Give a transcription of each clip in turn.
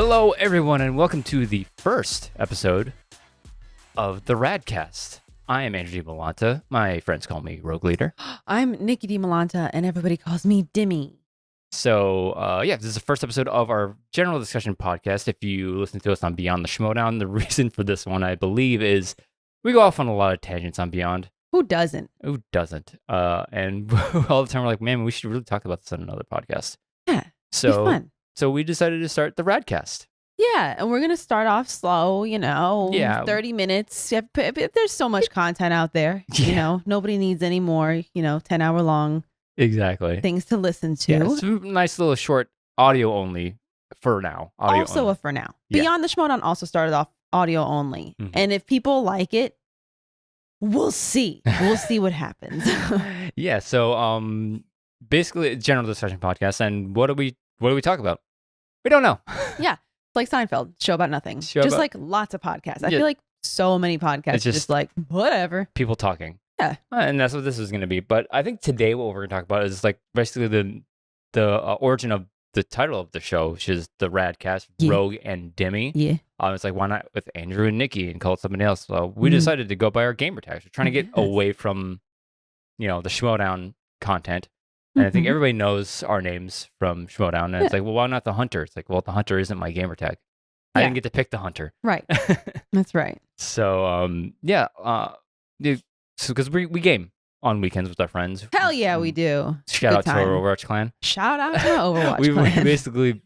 Hello, everyone, and welcome to the first episode of the RADcast. I am Andrew Dimalanta. My friends call me Rogue Leader. I'm Nicki Dimalanta, and everybody calls me Dimmy. So, this is the first episode of our general discussion podcast. If you listen to us on Beyond the Schmodown, the reason for this one, I believe, is we go off on a lot of tangents on Beyond. Who doesn't? Who doesn't? And all the time we're like, man, we should really talk about this on another podcast. Yeah, So, fun. so we decided to start the RADcast. Yeah, and we're going to start off slow, 30 minutes. There's so much content out there, nobody needs any more, 10-hour long things to listen to. Yeah, it's a nice little short audio only for now. For now. Yeah. Beyond the Schmodown also started off audio only. Mm-hmm. And if people like it, we'll see. We'll see what happens. Yeah, so basically a general discussion podcast. And what do we talk about? We don't know. Yeah. Like Seinfeld, show about nothing. Like lots of podcasts. I feel like so many podcasts just like whatever. People talking. Yeah. And that's what this is going to be. But I think today what we're going to talk about is like basically the origin of the title of the show, which is the RADcast, Rogue and Dimmy. Yeah. It's like, why not with Andrew and Nicki and call it something else? So we decided to go by our gamer tags. We're trying to get away from, the Schmodown content. And I think everybody knows our names from Schmodown. And it's like, well, why not the Hunter? It's like, well, the Hunter isn't my gamer tag. I didn't get to pick the Hunter. Right. That's right. So, because we game on weekends with our friends. Hell yeah, we do. Shout out to our Overwatch clan. Shout out to our Overwatch clan. We basically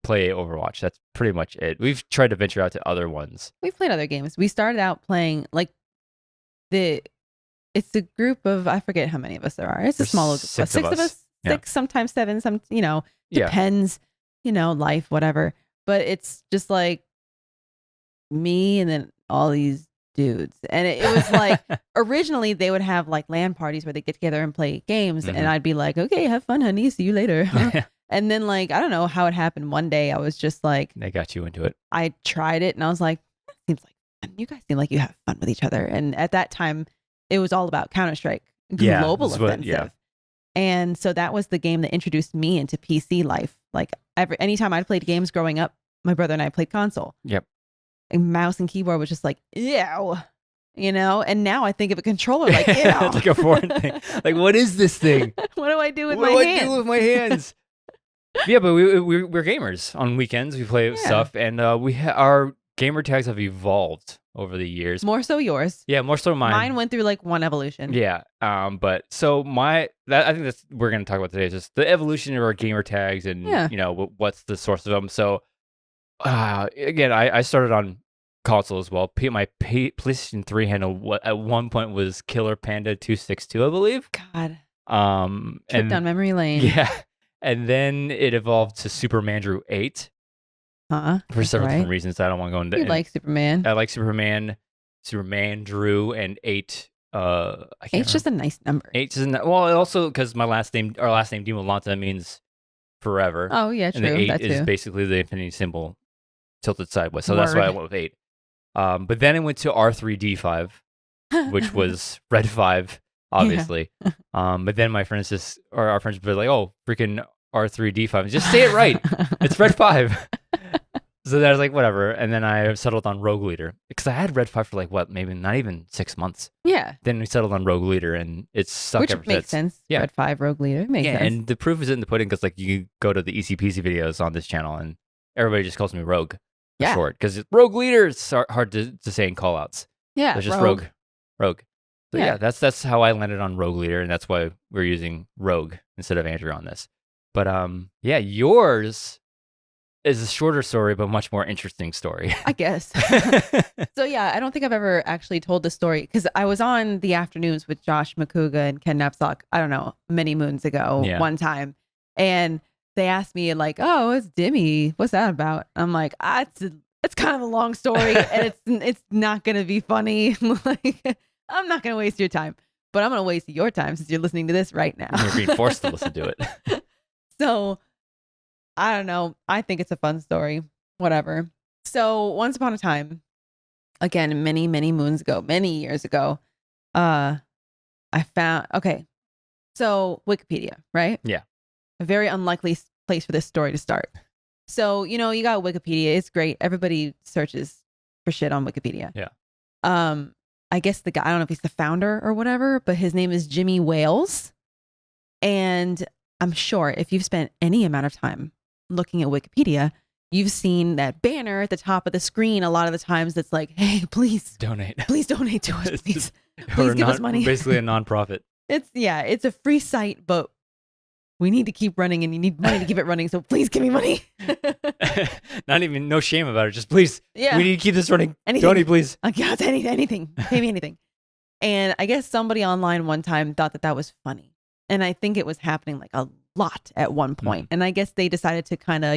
play Overwatch. That's pretty much it. We've tried to venture out to other ones. We've played other games. We started out playing it's a group of, I forget how many of us there are. It's a small group. Six of us. Yeah. 6, sometimes 7, some, depends, life, whatever. But it's just like me and then all these dudes. And it was like, originally they would have like LAN parties where they get together and play games. Mm-hmm. And I'd be like, okay, have fun, honey. See you later. And then like, I don't know how it happened. One day I was just like. They got you into it. I tried it and I was like, that seems like fun. You guys seem like you have fun with each other. And at that time, it was all about Counter-Strike Global Offensive. And so that was the game that introduced me into PC life. Like anytime I'd played games growing up, my brother and I played console. Yep. And mouse and keyboard was just like, ew. And now I think of a controller like, ew. It's like a foreign thing. Like, what is this thing? What do I do with my hands? What do I do with my hands? Yeah, but we're gamers. On weekends, we play stuff. And our gamer tags have evolved over the years. More so yours. Yeah, more so mine. Mine went through like one evolution. Yeah. But so I think that's what we're going to talk about today is just the evolution of our gamer tags and what's the source of them. So again, I started on console as well. My PlayStation 3 handle at one point was Killer Panda 262, I believe. God. Trip down memory lane. Yeah. And then it evolved to Superman Drew 8. For several different reasons. I don't want to go into. You like Superman? I like Superman, Drew, and 8. Eight's just a nice number. 8 is also because our last name Dimalanta means forever. Oh yeah, true. And the 8 is basically the infinity symbol tilted sideways. So that's why I went with 8. But then it went to R3D5, which was Red 5, obviously. Yeah. But then our friends would be like, oh, freaking R3D5. Just say it right. It's Red 5. So that was like, whatever. And then I settled on Rogue Leader because I had Red 5 for maybe not even 6 months. Yeah. Then we settled on Rogue Leader and it's stuck ever since. Which makes sense. Yeah. Red 5, Rogue Leader. Makes sense. And the proof is in the pudding because you go to the Easy Peasy videos on this channel and everybody just calls me Rogue. Yeah. Short. Because Rogue Leader is hard to say in call outs. Yeah. So it's just Rogue. So yeah, that's how I landed on Rogue Leader and that's why we're using Rogue instead of Andrew on this. But yours is a shorter story, but much more interesting story. I guess. So yeah, I don't think I've ever actually told this story because I was on the afternoons with Josh McCouga and Ken Napsok, I don't know, many moons ago, one time. And they asked me like, oh, it's Dimmy. What's that about? I'm like, it's kind of a long story and it's not going to be funny. Like, I'm not going to waste your time, but I'm going to waste your time since you're listening to this right now. You're being forced to listen to it. So I don't know. I think it's a fun story. Whatever. So once upon a time, again, many, many moons ago, many years ago, I found, so Wikipedia, right? Yeah. A very unlikely place for this story to start. So, you got Wikipedia. It's great. Everybody searches for shit on Wikipedia. Yeah. I guess the guy, I don't know if he's the founder or whatever, but his name is Jimmy Wales. And I'm sure if you've spent any amount of time looking at Wikipedia, you've seen that banner at the top of the screen a lot of the times that's like, hey, please donate to us. Please give us money. Basically a nonprofit. It's a free site, but we need to keep running and you need money to keep it running. So please give me money. No shame about it. Just please. Yeah. We need to keep this running. Anything. Donate, please. Yeah, anything. Pay me anything. And I guess somebody online one time thought that was funny. And I think it was happening like a lot at one point. And I guess they decided to kind of,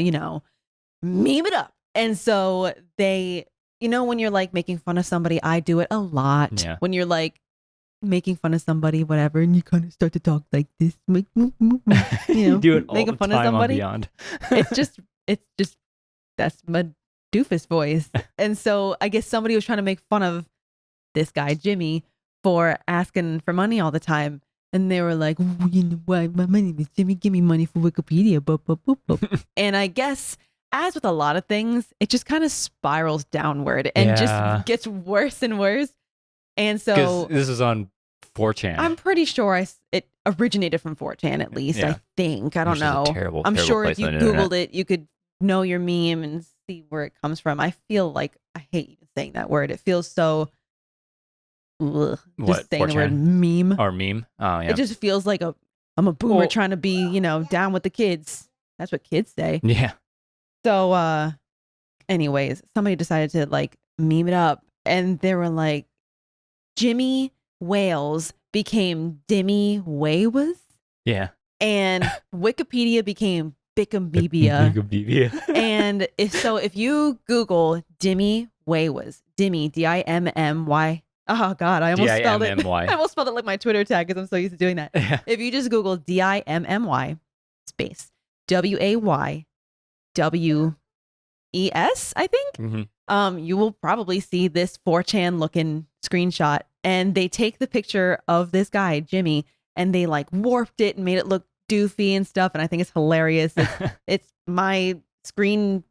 meme it up. And so they, when you're like making fun of somebody, I do it a lot. Yeah. When you're like making fun of somebody, whatever, and you kind of start to talk like this, you do it all making the fun time of somebody. On Beyond. it's just that's my doofus voice. And so I guess somebody was trying to make fun of this guy Jimmy for asking for money all the time. And they were like, my name is Jimmy, give me money for Wikipedia. Boop, boop, boop, boop. And I guess, as with a lot of things, it just kind of spirals downward and just gets worse and worse. And so this is on 4chan. I'm pretty sure it originated from 4chan at least. I think. I don't know. I'm sure if you Googled it, you could know your meme and see where it comes from. I feel like I hate even saying that word. It feels so. Ugh, just saying 4chan? The word meme or meme. Oh yeah. It just feels like I'm a boomer trying to be down with the kids. That's what kids say. Yeah. So anyways, somebody decided to like meme it up, and they were like, Jimmy Wales became Dimmy Waywaz. Yeah. And Wikipedia became Bickambeebia. And if you Google Dimmy Waywaz, Dimmy, Dimmy. Oh God, I almost spelled it. I almost spelled it like my Twitter tag because I'm so used to doing that. Yeah. If you just Google Dimmy space WAYWES, I think. Mm-hmm. You will probably see this 4chan looking screenshot, and they take the picture of this guy Jimmy, and they like warped it and made it look doofy and stuff. And I think it's hilarious. It's my screen.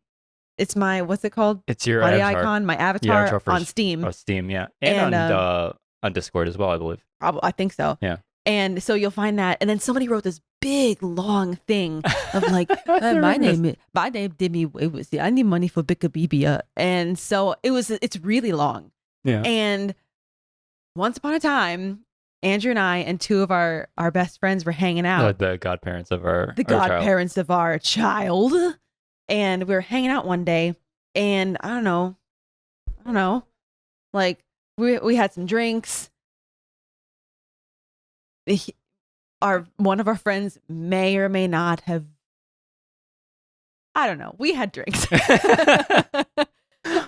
It's my, what's it called? It's your body avatar. icon, my avatar on Steam. On Steam, yeah. And on Discord as well, I believe. Probably, I think so. Yeah. And so you'll find that. And then somebody wrote this big, long thing of like, my name Dimmy. It was, I need money for Bickambeebia. And so it's really long. Yeah. And once upon a time, Andrew and I and two of our best friends were hanging out. The godparents of our godparents of our child. And we were hanging out one day, and I don't know, like we had some drinks. One of our friends may or may not have. I don't know. We had drinks. I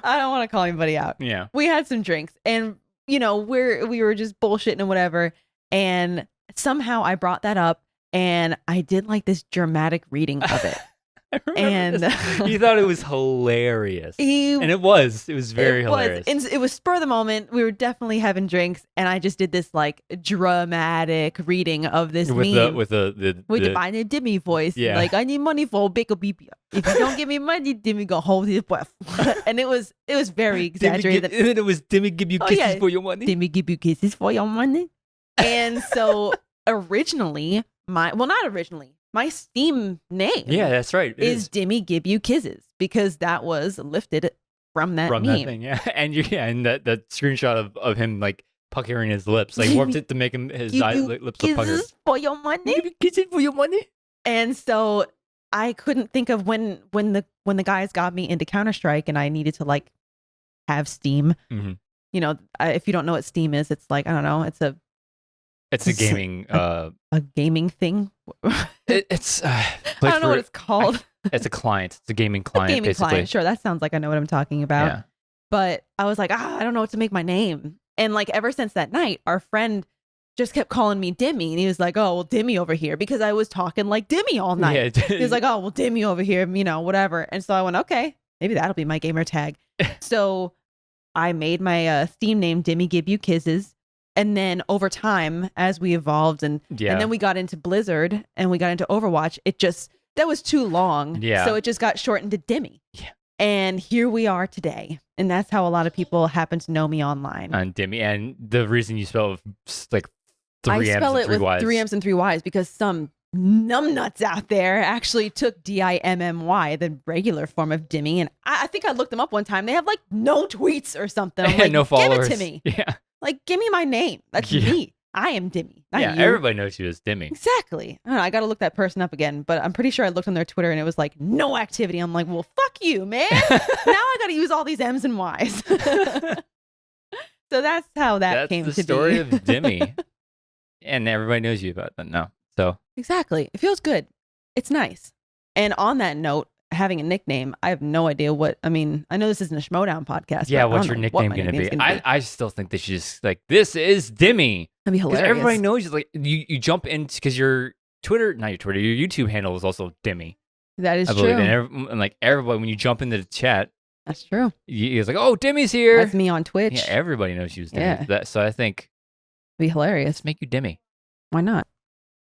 don't want to call anybody out. Yeah. We had some drinks, and we were just bullshitting and whatever. And somehow I brought that up, and I did like this dramatic reading of it. And he thought it was hilarious. And it was very hilarious. And it was spur of the moment. We were definitely having drinks, and I just did this like dramatic reading of this meme with my Dimmy voice. Yeah. Like, I need money for Bickambeebia. If you don't give me money, Dimmy gonna hold his breath. And it was very exaggerated. And it was Dimmy give you kisses for your money. Dimmy give you kisses for your money. And so originally, not originally. My Steam name, that's right, is Dimmy Give You Kisses, because that was lifted from that meme. That thing, yeah. And that screenshot of him like puckering his lips, like warped it to make him his lips look puckered. For your money, give you kisses for your money. And so I couldn't think of when the guys got me into Counter-Strike, and I needed to like have Steam. Mm-hmm. If you don't know what Steam is, it's like, I don't know, it's a gaming a gaming thing. It's I don't know what it's called. It's a client. It's a gaming client. Basically. Client. Sure, that sounds like I know what I'm talking about. Yeah. But I was like, I don't know what to make my name. And like ever since that night, our friend just kept calling me Dimmy, and he was like, "Oh, well, Dimmy over here," because I was talking like Dimmy all night. Yeah. He was like, "Oh, well, Dimmy over here, whatever." And so I went, "Okay, maybe that'll be my gamer tag." So I made my Steam name Dimmy Give You Kisses. And then over time, as we evolved and then we got into Blizzard and we got into Overwatch, it just that was too long. Yeah. So it just got shortened to Dimmy. Yeah. And here we are today. And that's how a lot of people happen to know me online. On Dimmy. And the reason you spell it like 3 M's I spell and it 3 with Y's. 3 M's and 3 Y's because some numbnuts out there actually took Dimmy, the regular form of Dimmy. And I think I looked them up one time. They have like no tweets or something. I'm like, no followers. Give it to me. Yeah. Like, give me my name. That's me. I am Dimmy. Yeah, you. everybody knows you as Dimmy. Exactly. I don't know. I got to look that person up again, but I'm pretty sure I looked on their Twitter and it was like no activity. I'm like, well, fuck you, man. Now I got to use all these M's and Y's. So that's how that came to be. That's the story of Dimmy. And everybody knows you about that now. So exactly. It feels good. It's nice. And on that note, having a nickname, I have no idea what, I mean, I know this isn't a Schmodown podcast. Yeah, what's your nickname going to be? I still think they should just like, this is Dimmy. That'd be hilarious. Everybody knows you. Like you jump in because your YouTube handle is also Dimmy. That is true. And like everybody, when you jump into the chat, that's true. It's like, oh, Dimmy's here. That's me on Twitch. Yeah, everybody knows you as Dimmy. Yeah. So I think it'd be hilarious. Let's make you Dimmy. Why not?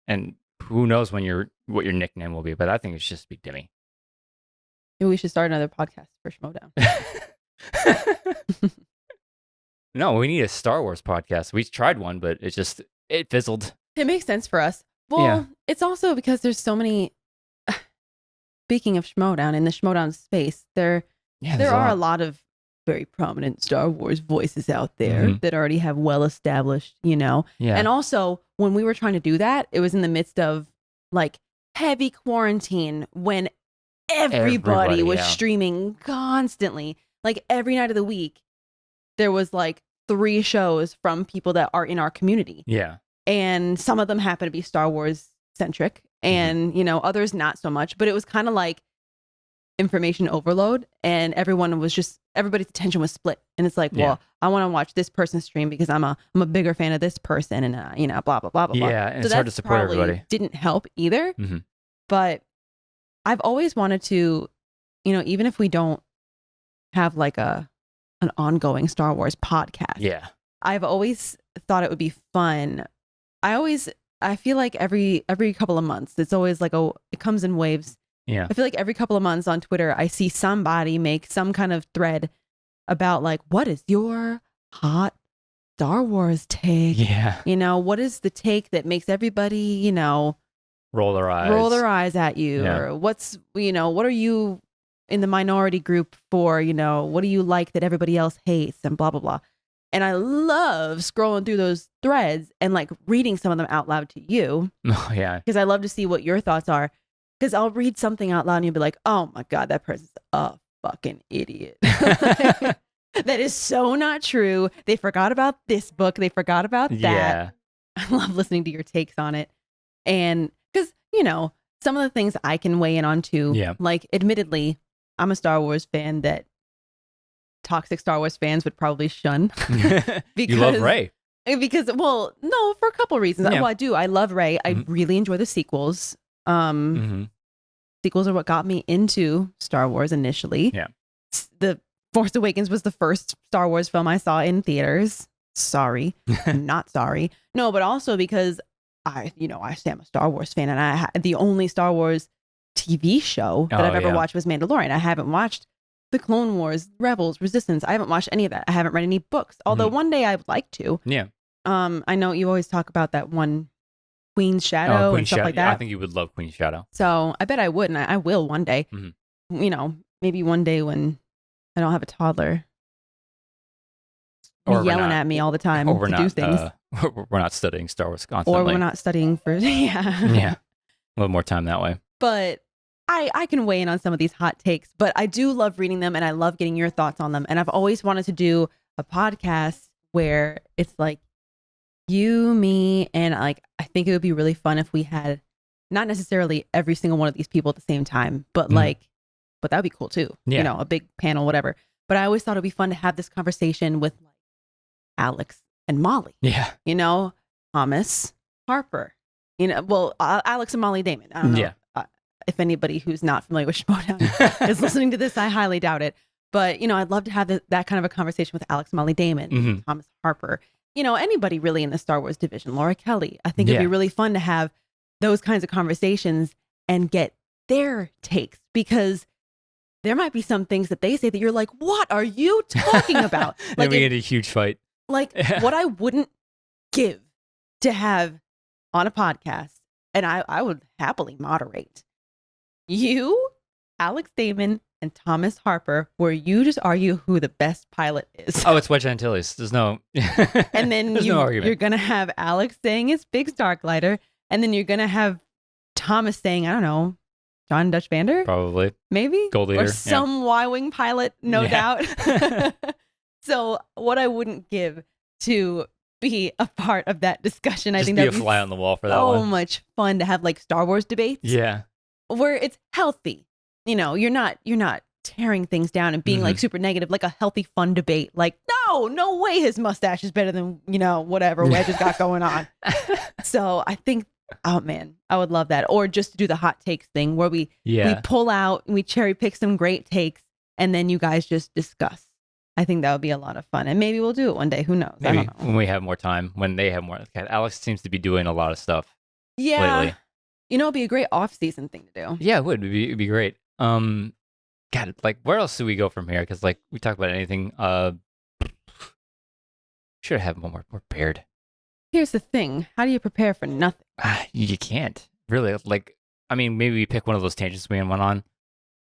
And who knows what your nickname will be, but I think it should just be Dimmy. Maybe we should start another podcast for Schmodown. No, we need a Star Wars podcast. We tried one, but it fizzled. It makes sense for us. Well, It's also because there's so many. Speaking of Schmodown, in the Schmodown space, there are a lot of very prominent Star Wars voices out there that already have well-established, Yeah. And also, when we were trying to do that, it was in the midst of like heavy quarantine when everybody was streaming constantly. Like every night of the week, there was like 3 shows from people that are in our community. Yeah. And some of them happen to be Star Wars centric and, others not so much. But it was kind of like information overload and everybody's attention was split. And it's like, well, I want to watch this person's stream because I'm a bigger fan of this person and, blah, blah, blah, blah, blah. Yeah, and so it's hard to support everybody. Didn't help either. Mm-hmm. But I've always wanted to, even if we don't have like an ongoing Star Wars podcast. Yeah. I've always thought it would be fun. I feel like every couple of months, it's always like it comes in waves. Yeah. I feel like every couple of months on Twitter, I see somebody make some kind of thread about like, what is your hot Star Wars take? Yeah. What is the take that makes everybody, roll their eyes at you? Yeah. Or what are you in the minority group for? What do you like that everybody else hates and blah, blah, blah. And I love scrolling through those threads and like reading some of them out loud to you. Oh, yeah. Because I love to see what your thoughts are. Because I'll read something out loud and you'll be like, oh my God, that person's a fucking idiot. That is so not true. They forgot about this book. They forgot about that. Yeah. I love listening to your takes on it. And because, some of the things I can weigh in on too. Yeah. Like, admittedly, I'm a Star Wars fan that toxic Star Wars fans would probably shun. Because, you love Rey. Because, well, no, for a couple reasons. Yeah. Well, I do. I love Rey. I really enjoy the sequels. Sequels are what got me into Star Wars initially. Yeah. The Force Awakens was the first Star Wars film I saw in theaters. Sorry. Not sorry. No, but also because I am a Star Wars fan and the only Star Wars TV show that I've ever watched was Mandalorian. I haven't watched the Clone Wars, Rebels, Resistance. I haven't watched any of that. I haven't read any books, although one day I would like to. Yeah. I know you always talk about that one Queen's Shadow and stuff like that. I think you would love Queen's Shadow. So I bet I would, and I will one day. Maybe one day when I don't have a toddler yelling at me all the time to do things. We're not studying Star Wars constantly. Or we're not studying for, Yeah. A little more time that way. But I can weigh in on some of these hot takes, but I do love reading them and I love getting your thoughts on them. And I've always wanted to do a podcast where it's like you, me, and like, I think it would be really fun if we had not necessarily every single one of these people at the same time, but but that would be cool too. Yeah. A big panel, whatever. But I always thought it'd be fun to have this conversation with like Alex and Molly. Yeah. Thomas, Harper, Alex and Molly Damon. I don't know. Yeah. If anybody who's not familiar with Schmodown is listening to this, I highly doubt it. But, I'd love to have that kind of a conversation with Alex and Molly Damon, Thomas Harper, anybody really in the Star Wars division, Laura Kelly. I think it'd be really fun to have those kinds of conversations and get their takes, because there might be some things that they say that you're like, what are you talking about? Like, we get a huge fight. Like, what I wouldn't give to have on a podcast, and I would happily moderate, you, Alex Damon, and Thomas Harper, where you just argue who the best pilot is. Oh, it's Wedge Antilles. There's no... And then no argument. You're going to have Alex saying it's Big Starklighter, and then you're going to have Thomas saying, I don't know, John Dutch Vander? Probably. Maybe? Gold Leader. Or some Y-Wing pilot, no doubt. So what I wouldn't give to be a part of that discussion, I think that'd be a fly on the wall for that so one. much fun to have like Star Wars debates. Yeah. Where it's healthy. You know, you're not tearing things down and being like super negative, like a healthy, fun debate. Like, no way his mustache is better than, whatever Wedge has got going on. So I think, oh man, I would love that. Or just to do the hot takes thing where we pull out and we cherry pick some great takes and then you guys just discuss. I think that would be a lot of fun. And maybe we'll do it one day. Who knows? Maybe I don't know. when we have more time, when they have more. Alex seems to be doing a lot of stuff lately. It'd be a great off-season thing to do. Yeah, it would. It'd be great. God, like, where else do we go from here? Because, like, we talk about anything. Should have more prepared. Here's the thing. How do you prepare for nothing? You can't. Really. Like, I mean, maybe we pick one of those tangents we went on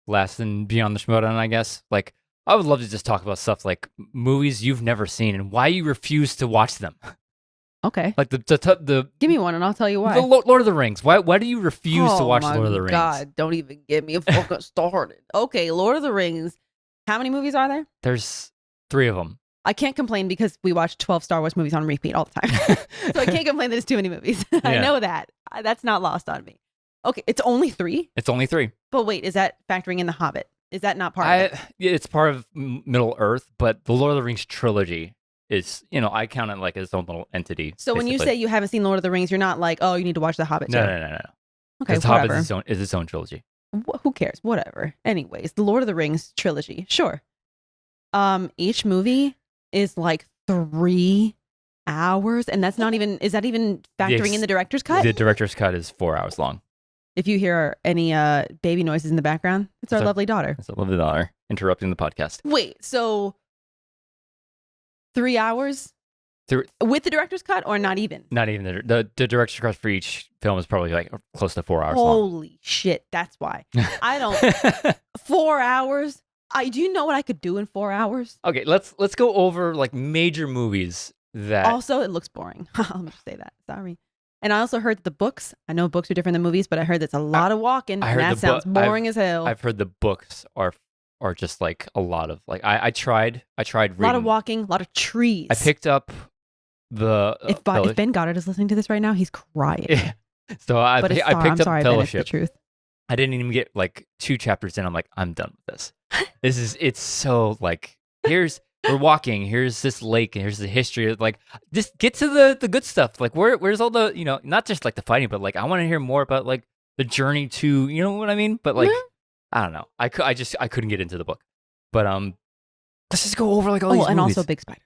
last and Beyond the Schmodown, I guess. Like, I would love to just talk about stuff like movies you've never seen and why you refuse to watch them. Okay. Like the give me one and I'll tell you why. The Lord of the Rings. Why do you refuse to watch Lord of the Rings? God, don't even get me fucking started. Okay, Lord of the Rings. How many movies are there? There's 3 of them. I can't complain because we watch 12 Star Wars movies on repeat all the time. So I can't complain that it's too many movies. I know that. That's not lost on me. Okay, it's only 3? It's only 3. But wait, is that factoring in The Hobbit? Is that not part of it? Yeah, it's part of Middle Earth, but the Lord of the Rings trilogy is, I count it like its own little entity. So when you say you haven't seen Lord of the Rings, you're not like, oh, you need to watch The Hobbit too. No. Okay, The Hobbit is its own trilogy. Who cares? Whatever. Anyways, the Lord of the Rings trilogy. Sure. Each movie is like 3 hours, and that's not even, is that even factoring in the director's cut? The director's cut is 4 hours long. If you hear any baby noises in the background, it's our lovely daughter. It's a lovely daughter interrupting the podcast. Wait, so 3 hours with the director's cut, or not even? Not even. The director's cut for each film is probably like close to 4 hours long. Holy shit, that's why. I don't. 4 hours? Do you know what I could do in 4 hours? Okay, let's go over like major movies that. Also, it looks boring. I'll just say that. Sorry. And I also heard that the books, I know books are different than movies, but I heard that's a lot of walking, and that sounds boring as hell. I've heard the books are just like a lot of, like, I tried reading. A lot of walking, a lot of trees. I picked up the... If Ben Goddard is listening to this right now, he's crying. Yeah. So I picked up Ben, it's Fellowship. the truth. I didn't even get like 2 chapters in. I'm like, I'm done with this. It's so like, we're walking, here's this lake, and here's the history. Like, just get to the good stuff. Like, where's all the, not just like the fighting, but like, I want to hear more about like the journey to, you know what I mean? But like, I don't know. I couldn't get into the book. But let's just go over like all these movies. And also big spiders.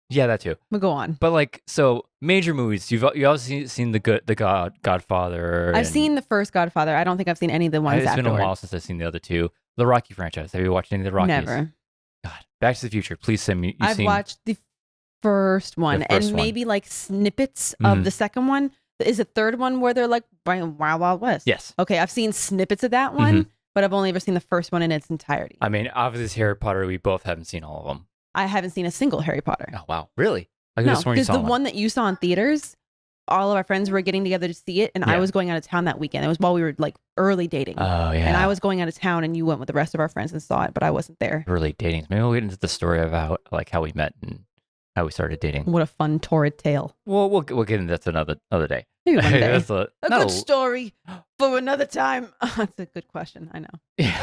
Yeah, that too. We'll go on. But like, so major movies. You've also seen the Godfather. I've seen the first Godfather. I don't think I've seen any of the ones afterward. It's been a while since I've seen the other 2. The Rocky franchise. Have you watched any of the Rockies? Never. God, Back to the Future. Please send me. I've watched the first one and maybe like snippets of the second one. Is the third one where they're like Wild Wild West? Yes. Okay, I've seen snippets of that one, but I've only ever seen the first one in its entirety. I mean, obviously Harry Potter, we both haven't seen all of them. I haven't seen a single Harry Potter. Oh, wow. Really? No, because the one that you saw in theaters, all of our friends were getting together to see it, and I was going out of town that weekend. It was while we were like early dating. Oh, yeah. And I was going out of town, and you went with the rest of our friends and saw it, but I wasn't there. Early dating. Maybe we'll get into the story of how we met and how we started dating. What a fun, torrid tale. Well, we'll get into that another day. Maybe one day. That's a good story for another time. That's a good question. I know. Yeah.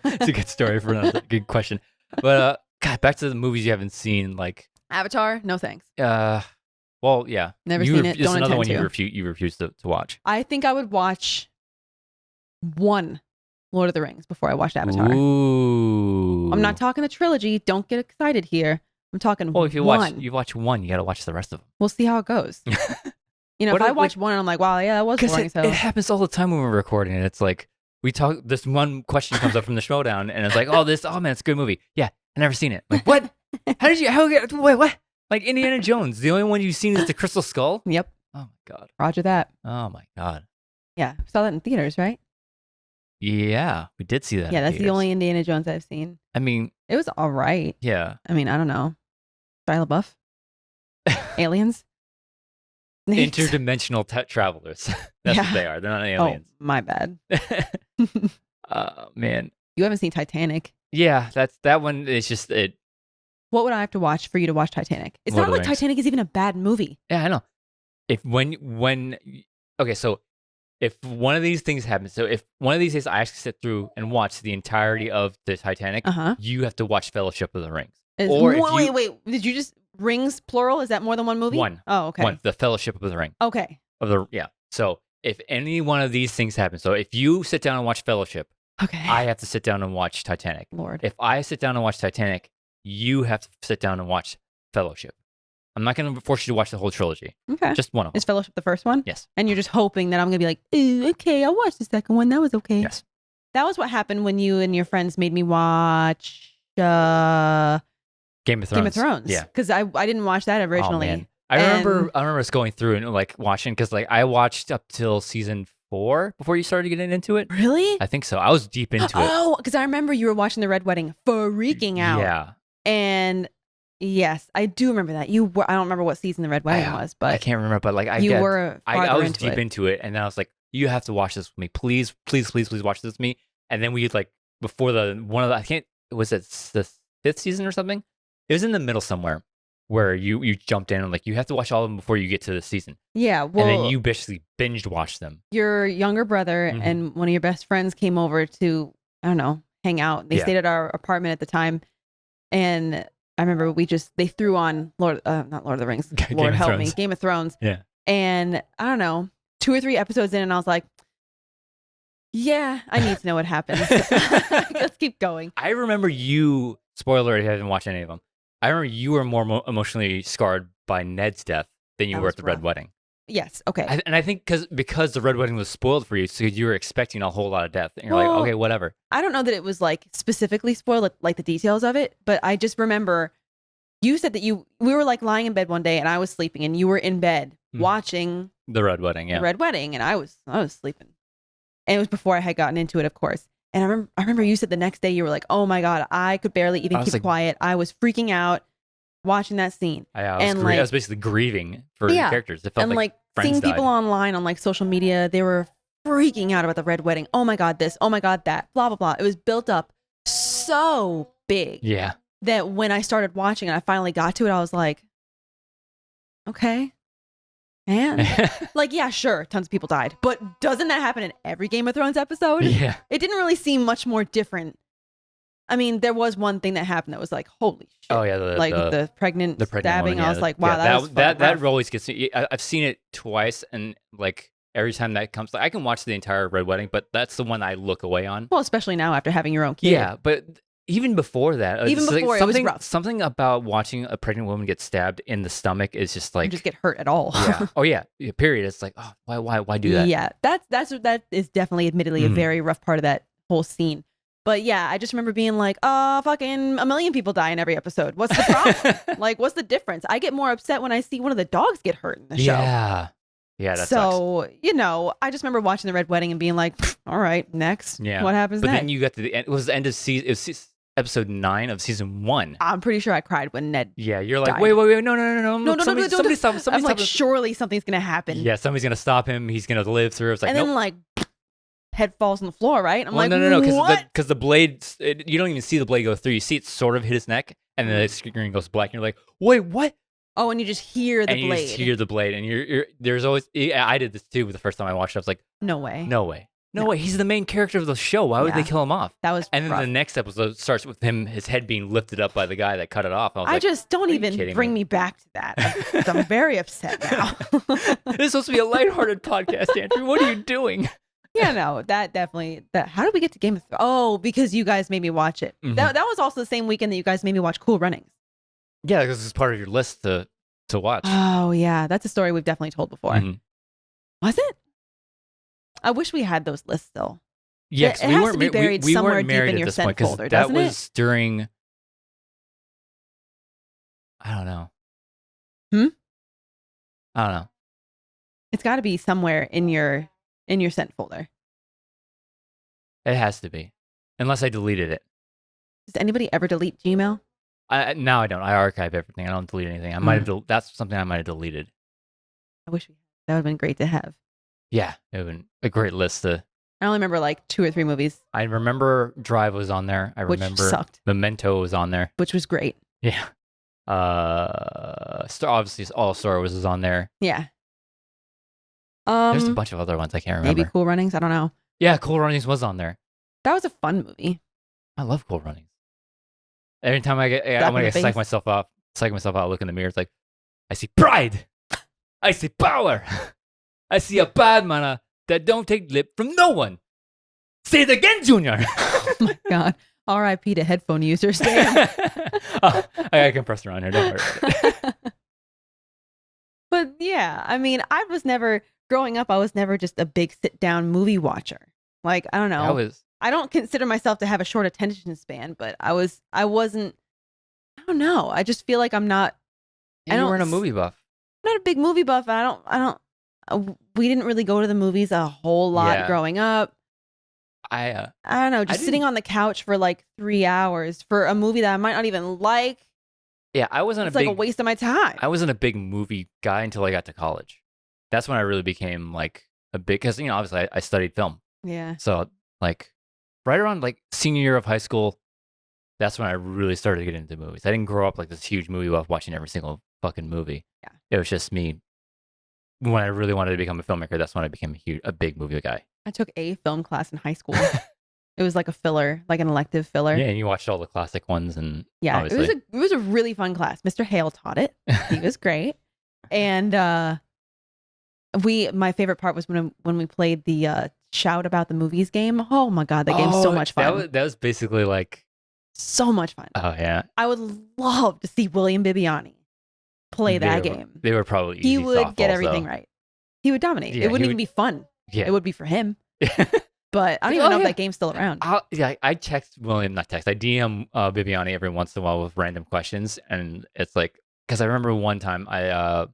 It's a good story for another good question. But God, back to the movies you haven't seen, like Avatar. No thanks. Well, yeah. Never seen it. It's another one you refuse to watch. I think I would watch one Lord of the Rings before I watched Avatar. Ooh. I'm not talking the trilogy. Don't get excited here. I'm talking if you one. watch one, you got to watch the rest of them. We'll see how it goes. If I watch one and I'm like, wow, yeah, that was boring as hell. It happens all the time when we're recording, and it's like we talk. This one question comes up from the showdown, and it's like, oh man, it's a good movie. Yeah, I never seen it. Like, what? Wait, what? Like Indiana Jones, the only one you've seen is the Crystal Skull. Yep. Oh my god. Roger that. Oh my god. Yeah, saw that in theaters, right? Yeah, we did see that. Yeah, that's the only Indiana Jones I've seen. I mean, it was all right. Yeah. I mean, I don't know. Shia LaBeouf. Aliens. Interdimensional travelers. That's what they are. They're not aliens. Oh, my bad. Man. You haven't seen Titanic. Yeah, that one is just it. What would I have to watch for you to watch Titanic? It's not like Titanic is even a bad movie. Yeah, I know. Okay, so if one of these things happens, so if one of these days I actually sit through and watch the entirety of the Titanic, you have to watch Fellowship of the Rings. Wait, did you just Rings plural? Is that more than one movie? One. Oh, okay. One. The Fellowship of the Ring. Okay. So if any one of these things happen, so if you sit down and watch Fellowship, okay, I have to sit down and watch Titanic. Lord. If I sit down and watch Titanic, you have to sit down and watch Fellowship. I'm not going to force you to watch the whole trilogy. Okay. Just one of them. Is Fellowship the first one? Yes. And you're just hoping that I'm going to be like, okay, I'll watch the second one. That was okay. Yes. That was what happened when you and your friends made me watch Game of Thrones. Game of Thrones. Yeah. Because I didn't watch that originally. Oh, man. I remember us going through and like watching because like I watched up till season 4 before you started getting into it. Really? I think so. I was deep into it. Oh, because I remember you were watching the Red Wedding, freaking out. Yeah. And yes, I do remember that. You were. I don't remember what season the Red Wedding was, but I can't remember. But like I was deep into it, and then I was like, "You have to watch this with me, please, please, please, please watch this with me." And then we like before was it the 5th season or something? It was in the middle somewhere where you jumped in and like you have to watch all of them before you get to the season. Yeah, well, and then you basically binged watched them. Your younger brother and one of your best friends came over to hang out. They stayed at our apartment at the time, and I remember they threw on not Lord of the Rings. Lord help me, Game of Thrones. Yeah, and I don't know, 2 or 3 episodes in, and I was like, yeah, I need to know what happens. Let's keep going. I remember you. Spoiler: I haven't watched any of them. I remember you were more emotionally scarred by Ned's death than you were at the Red Wedding. Yes. Okay. And I think because the Red Wedding was spoiled for you, so you were expecting a whole lot of death, and you're like, okay, whatever. I don't know that it was like specifically spoiled, like the details of it, but I just remember you said that we were like lying in bed one day, and I was sleeping, and you were in bed watching the Red Wedding. Yeah, the Red Wedding, and I was sleeping, and it was before I had gotten into it, of course. And I remember you said the next day you were like, "Oh my god, I could barely even keep quiet. I was freaking out watching that scene." I was basically grieving for the characters. It felt like seeing people online on like social media, they were freaking out about the Red Wedding. Oh my god, this. Oh my god, that. Blah blah blah. It was built up so big. Yeah. That when I started watching and I finally got to it, I was like, okay. And like, yeah, sure, tons of people died. But doesn't that happen in every Game of Thrones episode? Yeah. It didn't really seem much more different. I mean, there was one thing that happened that was like, holy shit. Oh, yeah. The pregnant stabbing. Woman, I was like, wow, that always gets me. I've seen it twice. And like every time that comes, like, I can watch the entire Red Wedding, but that's the one I look away on. Well, especially now after having your own kid. Yeah. But even before that, it was rough. Something about watching a pregnant woman get stabbed in the stomach is just like, you just get hurt at all. Yeah. Oh yeah. Period. It's like, oh, why do that? Yeah. That is definitely, admittedly, a very rough part of that whole scene. But yeah, I just remember being like, fucking 1 million people die in every episode. What's the problem? Like, what's the difference? I get more upset when I see one of the dogs get hurt in the show. Yeah. Yeah, that so, sucks. I just remember watching the Red Wedding and being like, all right, next. Yeah. What happens next? But then you got to the end. It was the end of episode 9 of season 1. I'm pretty sure I cried when Ned Yeah, you're like, died. wait, no. Somebody stop. I'm like, surely something's going to happen. Yeah, somebody's going to stop him. He's going to live through. It's like, and then like, head falls on the floor, right? I'm like, no, what? Because the blade, you don't even see the blade go through. You see it sort of hit his neck, and then the screen goes black, and you're like, wait, what? Oh, and you just hear the blade. You just hear the blade, and you're there's always. I did this too the first time I watched it. I was like, no way. No way. He's the main character of the show. Why would they kill him off? That was And rough. then the next episode starts with his head being lifted up by the guy that cut it off. I just don't even bring me back to that. I'm very upset now. This is supposed to be a lighthearted podcast, Andrew. What are you doing? Yeah, no, that definitely. How did we get to Game of Thrones? Oh, because you guys made me watch it. Mm-hmm. That was also the same weekend that you guys made me watch Cool Runnings. Yeah, because it's part of your list to watch. Oh, yeah. That's a story we've definitely told before. Mm-hmm. Was it? I wish we had those lists still. Yes, it has to be buried somewhere deep in your sent folder, doesn't it? That was during. I don't know. I don't know. It's got to be somewhere in your sent folder. It has to be, unless I deleted it. Does anybody ever delete Gmail? No, I don't. I archive everything. I don't delete anything. I might have. That's something I might have deleted. I wish that would have been great to have. Yeah, it would have been a great list to. I only remember like 2 or 3 movies. I remember Drive was on there. I remember sucked. Memento was on there, which was great. Yeah. Obviously all Star Wars was on there. Yeah. There's a bunch of other ones I can't remember. Maybe Cool Runnings. I don't know. Yeah, Cool Runnings was on there. That was a fun movie. I love Cool Runnings. Every time I want to psych myself out, look in the mirror, it's like, I see pride, I see power, I see a bad man that don't take lip from no one. Say it again, Junior. Oh my God. R.I.P. to headphone users. Damn. I can press around here. Don't worry about it. But yeah, I mean, growing up, I was never just a big sit down movie watcher. Like, I don't know. I don't consider myself to have a short attention span, but I wasn't, I don't know. I just feel like I'm not. You weren't a movie buff. I'm not a big movie buff. And we didn't really go to the movies a whole lot growing up. I don't know, just sitting on the couch for like 3 hours for a movie that I might not even like. Yeah, I wasn't like a waste of my time. I wasn't a big movie guy until I got to college. That's when I really became like a big, because obviously I studied film. Yeah. So like right around like senior year of high school, that's when I really started to get into movies. I didn't grow up like this huge movie buff watching every single fucking movie. Yeah. It was just me. When I really wanted to become a filmmaker, that's when I became a big movie guy. I took a film class in high school. It was like a filler, like an elective filler. Yeah, and you watched all the classic ones, and yeah, it was a really fun class. Mr. Hale taught it. He was great, and my favorite part was when we played the shout about the movies game. Oh my God, that game's so much fun. That was basically like so much fun. Oh yeah, I would love to see William Bibiani play that game. They were probably easy. He would get everything right. He would dominate. Yeah, it wouldn't even be fun. Yeah. It would be for him. But I don't even know if that game's still around. I DM Bibiani every once in a while with random questions, and it's like, because I remember one time I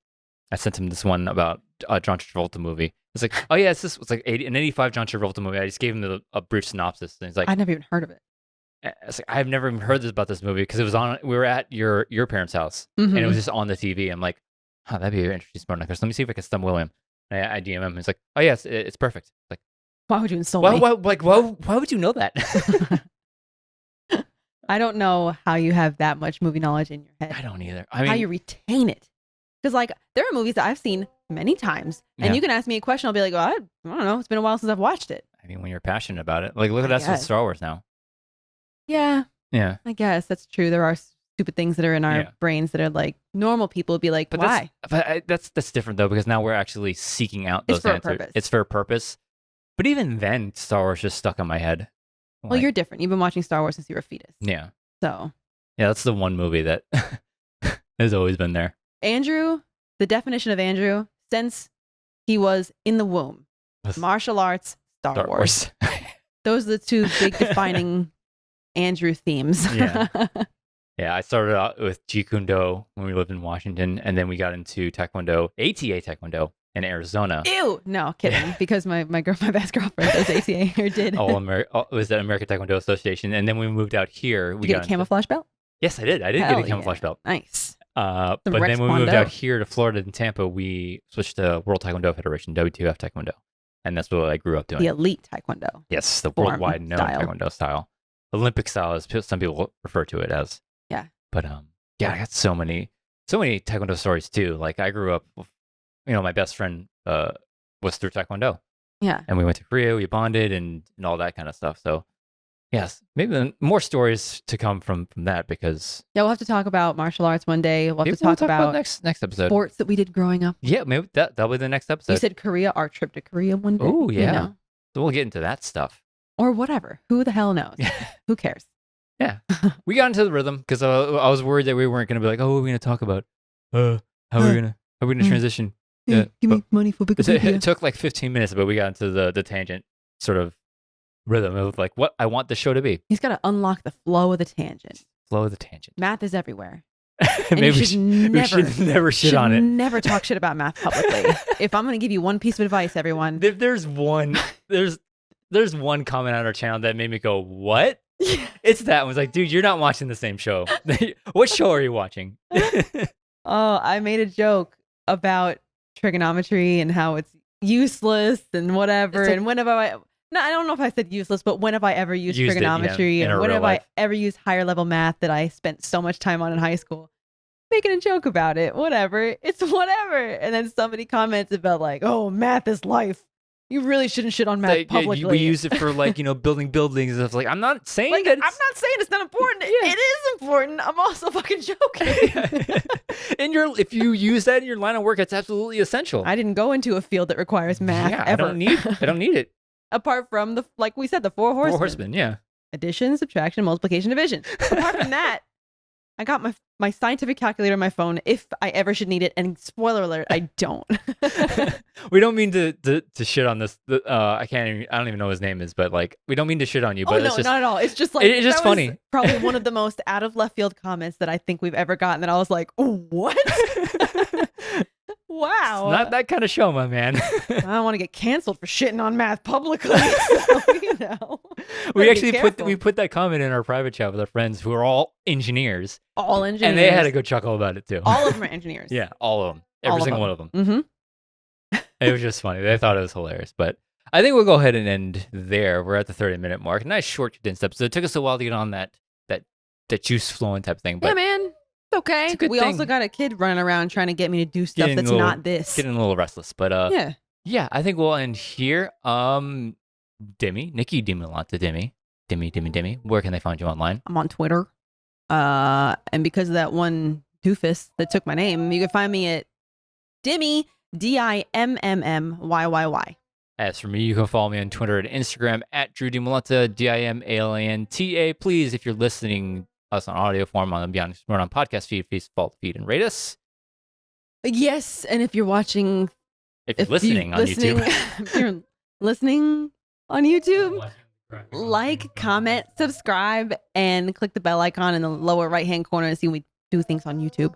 sent him this one about a John Travolta movie. It's like, oh yeah, it's like an 85 John Travolta movie. I just gave him a brief synopsis, and he's like, I'd never even heard of it. It's like, I've never even heard about this movie because it was on. We were at your parents' house, and it was just on the TV. I'm like, oh, that'd be an interesting sport. Let me see if I can stump William. And I DM him. He's like, oh yes, it's perfect. Like, why would you insult me? Why would you know that? I don't know how you have that much movie knowledge in your head. I don't either. I mean, how you retain it. Because like there are movies that I've seen many times, and you can ask me a question, I'll be like, well, I don't know. It's been a while since I've watched it. I mean, when you're passionate about it, like look at us with Star Wars now. Yeah. Yeah. I guess that's true. There are stupid things that are in our brains that are like normal people would be like, why? That's different though, because now we're actually seeking out those answers. It's for a purpose. But even then, Star Wars just stuck in my head. Well, you're different. You've been watching Star Wars since you were a fetus. Yeah. So. Yeah, that's the one movie that has always been there. Andrew, the definition of Andrew since he was in the womb, martial arts, Star Wars. Those are the two big defining Andrew themes. Yeah. Yeah, I started out with Jeet Kune Do when we lived in Washington, and then we got into Taekwondo, ATA Taekwondo in Arizona. Ew! No, kidding. Because my best girlfriend does ATA or did. It was the American Taekwondo Association, and then we moved out here. Did you get a camouflage belt? Yes, I did. I did get a camouflage belt. Nice. But then when we moved out here to Florida and Tampa, we switched to World Taekwondo Federation, WTF Taekwondo, and that's what I grew up doing. The elite Taekwondo. Yes, the worldwide known Taekwondo style. Olympic style, as some people refer to it as. Yeah. But I got so many Taekwondo stories too. Like I grew up, my best friend was through Taekwondo. Yeah. And we went to Korea, we bonded and all that kind of stuff. So yes, maybe more stories to come from that because we'll have to talk about martial arts one day. We'll have to talk about next episode. Sports that we did growing up. Yeah, maybe that'll be the next episode. You said Korea, our trip to Korea one day. Oh yeah. So we'll get into that stuff. Or whatever. Who the hell knows? Who cares? Yeah, we got into the rhythm because I was worried that we weren't going to be like, oh, we're going to talk about how are we going to transition. Give me money for Wikipedia. It took like 15 minutes, but we got into the tangent sort of rhythm of like what I want the show to be. He's got to unlock the flow of the tangent. Flow of the tangent. Math is everywhere. Maybe we should never shit on it. Never talk shit about math publicly. If I'm going to give you one piece of advice, everyone. There's one comment on our channel that made me go, what? It's that one's like, dude, you're not watching the same show. What show are you watching? Oh, I made a joke about trigonometry and how it's useless and whatever. And when have I don't know if I said useless, but when have I ever used trigonometry? And when have I ever used higher level math that I spent so much time on in high school? Making a joke about it. Whatever. It's whatever. And then somebody comments about like, oh, math is life. You really shouldn't shit on math publicly. We use it for like, building buildings and stuff. Like, I'm not saying that. I'm not saying it's not important. Yeah. It is important. I'm also fucking joking. If you use that in your line of work, it's absolutely essential. I didn't go into a field that requires math ever. I don't need it. Apart from like we said, the four horsemen. 4 horsemen, yeah. Addition, subtraction, multiplication, division. Apart from that, I got my scientific calculator on my phone if I ever should need it. And spoiler alert, I don't. We don't mean to shit on this. I don't even know what his name is, but like we don't mean to shit on you. But no, it's just, not at all. It's just like it's just funny. Probably one of the most out of left field comments that I think we've ever gotten. That I was like, what? Wow. It's not that kind of show, my man. I don't want to get canceled for shitting on math publicly. So, we actually put that comment in our private chat with our friends who are all engineers. All engineers. And they had a good chuckle about it too. All of them are engineers. Yeah, all of them. Every single one of them. Mm-hmm. It was just funny. They thought it was hilarious. But I think we'll go ahead and end there. We're at the 30-minute mark. Nice short condensed episode. It took us a while to get on that juice flowing type thing. But yeah, man. Okay. We also got a kid running around trying to get me to do stuff that's not this. Getting a little restless. But yeah, I think we'll end here. Dimmy, Nicki Dimalanta, Dimmy. Where can they find you online? I'm on Twitter. And because of that one doofus that took my name, you can find me at Dimmy, DIMMMYYY. As for me, you can follow me on Twitter and Instagram at Drew Dimalanta, DIMALANTA. Please, if you're listening us on audio form on the Beyond Explored on podcast feed, please follow the feed and rate us. Yes, and if you're listening on YouTube. If you're listening on YouTube, like, comment, subscribe, and click the bell icon in the lower right-hand corner to see when we do things on YouTube.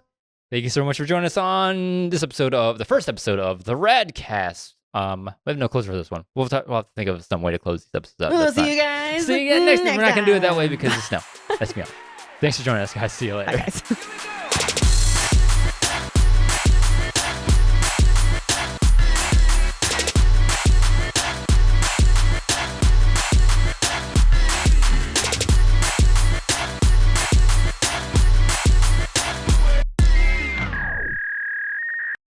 Thank you so much for joining us on this episode of the first episode of the RAD cast. We have no close for this one. We'll have to think of some way to close these episodes out. We'll see you guys. See you again next time. We're not going to do it that way because it's no. That's me. Thanks for joining us, guys. See you later. Bye, guys.